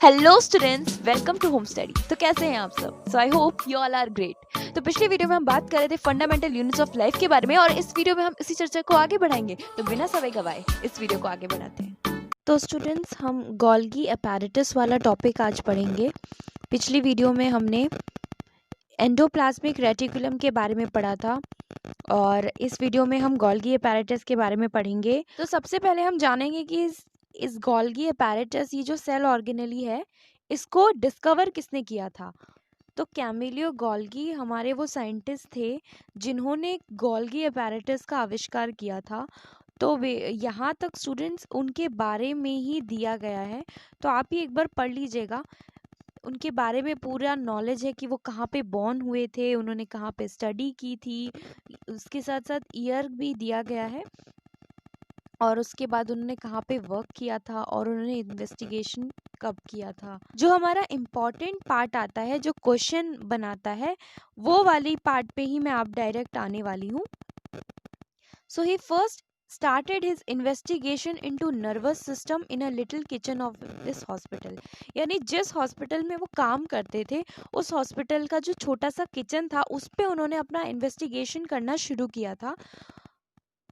Hello students, welcome to home study. तो कैसे हैं आप सब? So I hope you all are great. तो पिछली वीडियो में हम बात कर रहे थे फंडामेंटल यूनिट्स ऑफ लाइफ के बारे में और इस वीडियो में हम इसी चर्चा को आगे बढ़ाएंगे। तो बिना समय गवाए इस वीडियो को आगे बढ़ाते हैं। तो स्टूडेंट्स, हम गोल्गी अपैरेटस वाला टॉपिक आज पढ़ेंगे। पिछली वीडियो में हमने एंडोप्लाज्मिक रेटिकुलम के बारे में पढ़ा था और इस वीडियो में हम गोल्गी अपैरेटस के बारे में पढ़ेंगे। तो सबसे पहले हम जानेंगे कि इस गोल्गी अपैरेटस, ये जो सेल ऑर्गेनेली है, इसको डिस्कवर किसने किया था। तो कैमिलियो गोल्गी हमारे वो साइंटिस्ट थे जिन्होंने गोल्गी अपैरेटस का आविष्कार किया था। तो वे यहाँ तक स्टूडेंट्स उनके बारे में ही दिया गया है, तो आप ही एक बार पढ़ लीजिएगा। उनके बारे में पूरा नॉलेज है कि वो कहाँ पे बॉर्न हुए थे, उन्होंने कहाँ पे स्टडी की थी, उसके साथ साथ ईयर भी दिया गया है और उसके बाद उन्होंने कहाँ पे वर्क किया था और उन्होंने इन्वेस्टिगेशन कब किया था। जो हमारा इम्पॉर्टेंट पार्ट आता है, जो क्वेश्चन बनाता है, वो वाली पार्ट पे ही मैं आप डायरेक्ट आने वाली हूँ। सो ही first started his investigation into nervous system in a little kitchen of this hospital। यानी जिस हॉस्पिटल में वो काम करते थे, उस हॉस्पिटल का जो छोटा सा किचन था, उस पे उन्होंने अपना इन्वेस्टिगेशन करना शुरू किया था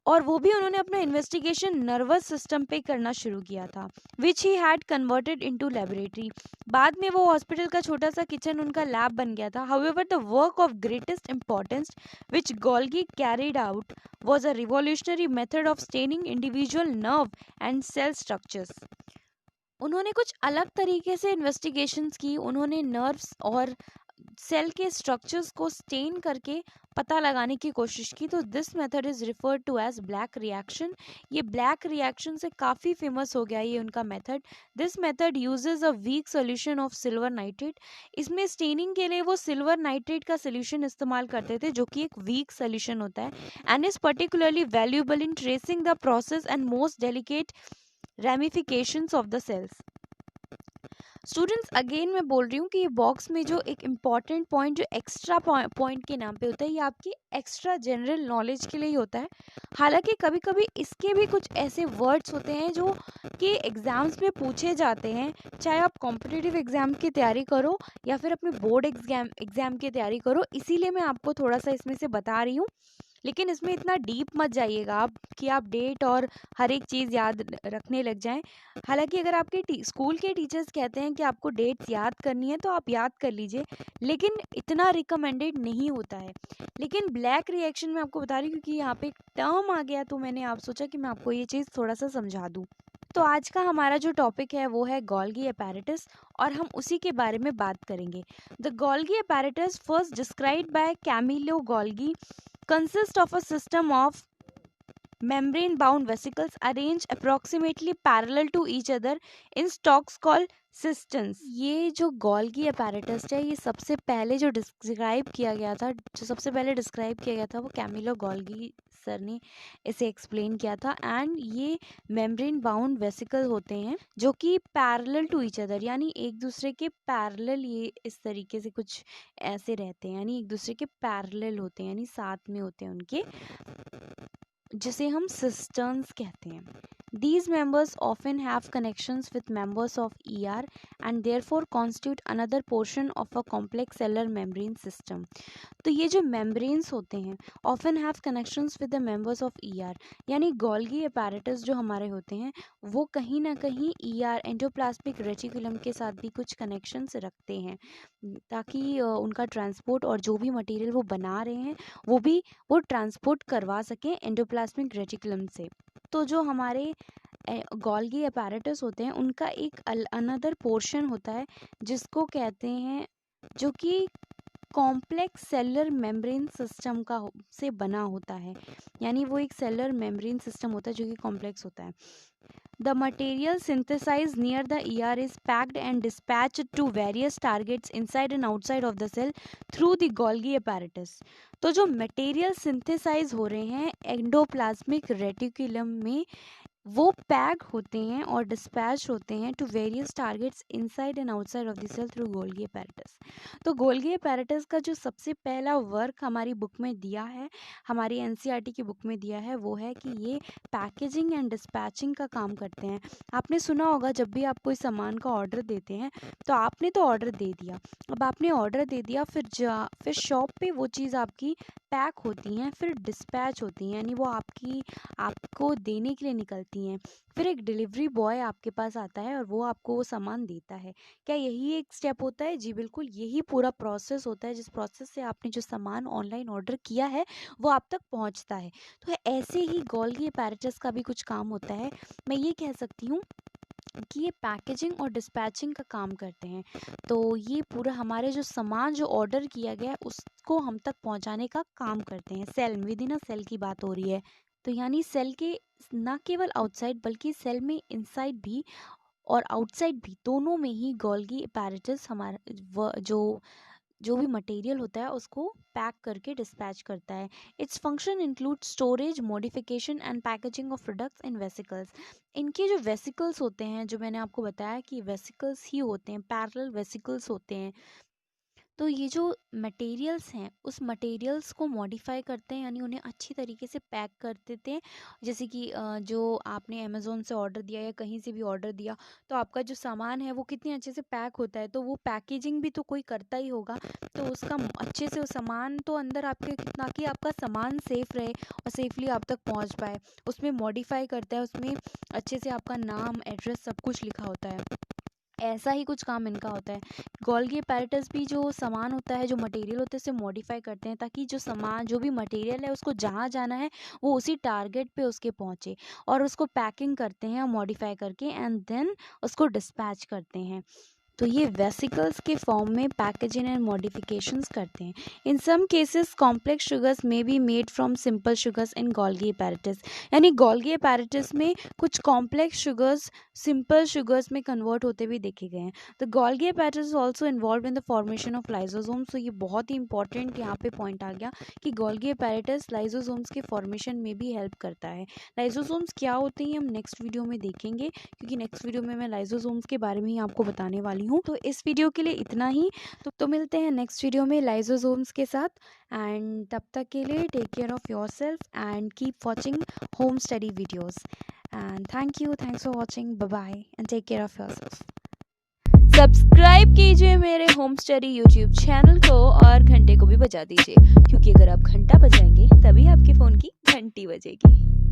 और वो भी उन्होंने अपना इन्वेस्टिगेशन नर्वस सिस्टम पे करना शुरू किया था, which he had converted into laboratory. बाद में वो हॉस्पिटल का छोटा सा किचन उनका लैब बन गया था। However the work of greatest importance which Golgi carried out was a revolutionary method of staining individual nerve and cell structures। उन्होंने कुछ अलग तरीके से इन्वेस्टिगेशंस की। उन्होंने नर्व्स और सेल के स्ट्रक्चर्स को स्टेन करके पता लगाने की कोशिश की। तो this method is referred to as black reaction. ये ब्लैक रिएक्शन से काफ़ी फेमस हो गया ये उनका method. This method uses a weak solution of silver nitrate. इसमें स्टेनिंग के लिए वो सिल्वर नाइट्रेट का सोल्यूशन इस्तेमाल करते थे, जो कि एक वीक सोल्यूशन होता है, and is particularly valuable in tracing the process and most delicate ramifications of the cells. Students, again मैं बोल रही हूँ कि ये बॉक्स में जो एक इम्पॉर्टेंट पॉइंट, जो एक्स्ट्रा पॉइंट के नाम पे होता है, ये आपकी एक्स्ट्रा जनरल नॉलेज के लिए ही होता है। हालांकि कभी कभी इसके भी कुछ ऐसे वर्ड्स होते हैं जो कि एग्ज़ाम्स में पूछे जाते हैं, चाहे आप कॉम्पिटिटिव एग्ज़ाम की तैयारी करो या फिर अपने बोर्ड एग्ज़ाम की तैयारी करो। इसीलिए मैं आपको थोड़ा सा इसमें से बता रही हूँ, लेकिन इसमें इतना डीप मत जाइएगा आप कि आप डेट और हर एक चीज़ याद रखने लग जाएं। हालांकि अगर आपके स्कूल के टीचर्स कहते हैं कि आपको डेट्स याद करनी है तो आप याद कर लीजिए, लेकिन इतना रिकमेंडेड नहीं होता है। लेकिन ब्लैक रिएक्शन में आपको बता रही हूँ क्योंकि यहाँ पे एक टर्म आ गया, तो मैंने आप सोचा कि मैं आपको ये चीज़ थोड़ा सा समझा दूँ। तो आज का हमारा जो टॉपिक है वो है गोल्गी अपैरेटस और हम उसी के बारे में बात करेंगे। The Golgi apparatus first described by Camillo Golgi consist of a system of membrane bound vesicles arranged approximately parallel to each other in stalks called cisterns। ये जो गोल्गी अपैरेटस है, ये सबसे पहले जो डिस्क्राइब किया गया था, वो कैमिलो गोल्गी सर ने इसे एक्सप्लेन किया था। एंड ये मेम्ब्रेन बाउंड वेसिकल होते हैं जो कि पैरेलल टू ईच अदर, यानी एक दूसरे के पैरेलल, ये इस तरीके से कुछ ऐसे रहते हैं, यानी एक दूसरे के पैरेलल होते हैं, यानी साथ में होते हैं उनके, जिसे हम सिस्टर्न्स कहते हैं। These members often have connections with members of ER and therefore constitute another portion of a complex cellular membrane system। तो ये जो membranes होते हैं often have connections with the members of ER, यानी गोल्गी apparatus जो हमारे होते हैं वो कहीं ना कहीं ER एंडोप्लाज्मिक रेटिकुलम के साथ भी कुछ connections रखते हैं, ताकि उनका ट्रांसपोर्ट और जो भी मटेरियल वो बना रहे हैं वो ट्रांसपोर्ट करवा सकें एंडोप्लाज्मिक रेटिकुलम से। तो जो हमारे गोल्गी अपैरेटस होते हैं उनका एक अनदर पोर्शन होता है जिसको कहते हैं, जो कि कॉम्प्लेक्स सेलुलर मेम्ब्रेन सिस्टम का से बना होता है, यानी वो एक सेलुलर मेम्ब्रेन सिस्टम होता है जो कि कॉम्प्लेक्स होता है। The material synthesized near the ER is packed and dispatched to various targets inside and outside of the cell through the Golgi apparatus। तो जो मटेरियल सिंथेसाइज हो रहे हैं एंडोप्लाज्मिक रेटिकुलम में, वो पैक होते हैं और डिस्पैच होते हैं to various targets inside and outside of the cell through Golgi apparatus. तो गोल्गी अपैरेटस का जो सबसे पहला वर्क हमारी बुक में दिया है, हमारी एनसीईआरटी की बुक में दिया है, वो है कि ये पैकेजिंग एंड डिस्पैचिंग का काम करते हैं। आपने सुना होगा जब भी आप कोई सामान का ऑर्डर देते हैं, तो आपने तो ऑर्डर दे दिया, अब आपने ऑर्डर दे दिया, फिर शॉप पे वो चीज़ आपकी पैक होती हैं, फिर डिस्पैच होती हैं, यानी वो आपको देने के लिए निकलती हैं। फिर एक डिलीवरी बॉय आपके पास आता है और वो आपको वो सामान देता है। क्या यही एक स्टेप होता है? जी बिल्कुल, यही पूरा प्रोसेस होता है, जिस प्रोसेस से आपने जो सामान ऑनलाइन ऑर्डर किया है वो आप तक पहुंचता है। तो ऐसे ही गोल्गी अपैरेटस का भी कुछ काम होता है। मैं ये कह सकती हूँ कि ये पैकेजिंग और डिस्पैचिंग का काम करते हैं। तो ये पूरा हमारे जो सामान जो ऑर्डर किया गया है उसको हम तक पहुंचाने का काम करते हैं। Cell within a cell की बात हो रही है, तो यानी सेल के ना केवल आउटसाइड बल्कि सेल में इनसाइड भी और आउटसाइड भी, दोनों में ही गोल्गी अपैरेटस हमारा जो भी मटेरियल होता है उसको पैक करके डिस्पैच करता है। Its function include storage, modification and packaging of products in vesicles. इनके जो वेसिकल्स होते हैं, जो मैंने आपको बताया कि वेसिकल्स ही होते हैं, पैरेलल वेसिकल्स होते हैं, तो ये जो मटेरियल्स हैं उस मटेरियल्स को मॉडिफाई करते हैं, यानी उन्हें अच्छी तरीके से पैक कर देते हैं। जैसे कि जो आपने अमेज़ोन से ऑर्डर दिया या कहीं से भी ऑर्डर दिया, तो आपका जो सामान है वो कितने अच्छे से पैक होता है, तो वो पैकेजिंग भी तो कोई करता ही होगा, तो उसका अच्छे से वो सामान तो अंदर आपके, कितना कि आपका सामान सेफ़ रहे और सेफली आप तक पहुंच पाए, उसमें मॉडिफाई करता है, उसमें अच्छे से आपका नाम, एड्रेस सब कुछ लिखा होता है। ऐसा ही कुछ काम इनका होता है। गोल्गी अपैरेटस भी जो सामान होता है, जो मटेरियल होता है, उसे मॉडिफाई करते हैं ताकि जो सामान, जो भी मटेरियल है, उसको जहाँ जाना है वो उसी टारगेट पे उसके पहुँचे, और उसको पैकिंग करते हैं मॉडिफाई करके एंड देन उसको डिस्पैच करते हैं। तो ये वेसिकल्स के फॉर्म में पैकेजिंग एंड मॉडिफिकेशंस करते हैं। In some cases complex sugars may be made from simple sugars in Golgi apparatus, यानी गोल्गी अपैरेटस में कुछ कॉम्प्लेक्स शुगर्स सिंपल शुगर्स में कन्वर्ट होते हुए देखे गए हैं। तो Golgi apparatus is also involve in the formation of lysosomes. तो ये बहुत ही इंपॉर्टेंट यहाँ पे पॉइंट आ गया कि गोल्गी अपैरेटस लाइसोसोम्स के फॉर्मेशन में भी हेल्प करता है। लाइसोसोम्स क्या होते हैं हम नेक्स्ट वीडियो में देखेंगे, क्योंकि नेक्स्ट वीडियो में मैं लाइसोसोम्स के बारे में ही आपको बताने वाली हूँ। तो इस वीडियो के लिए इतना ही। तो मिलते हैं नेक्स्ट वीडियो में लाइसोसोम्स के साथ, एंड तब तक के लिए take care of yourself and keep watching home study videos, and thanks for watching. Bye bye and take care of yourself. Subscribe कीजिए मेरे होम स्टडी यूट्यूब चैनल को और घंटे को भी बजा दीजिए, क्योंकि अगर आप घंटा बजाएंगे तभी आपके फ़ोन की घंटी बजेगी।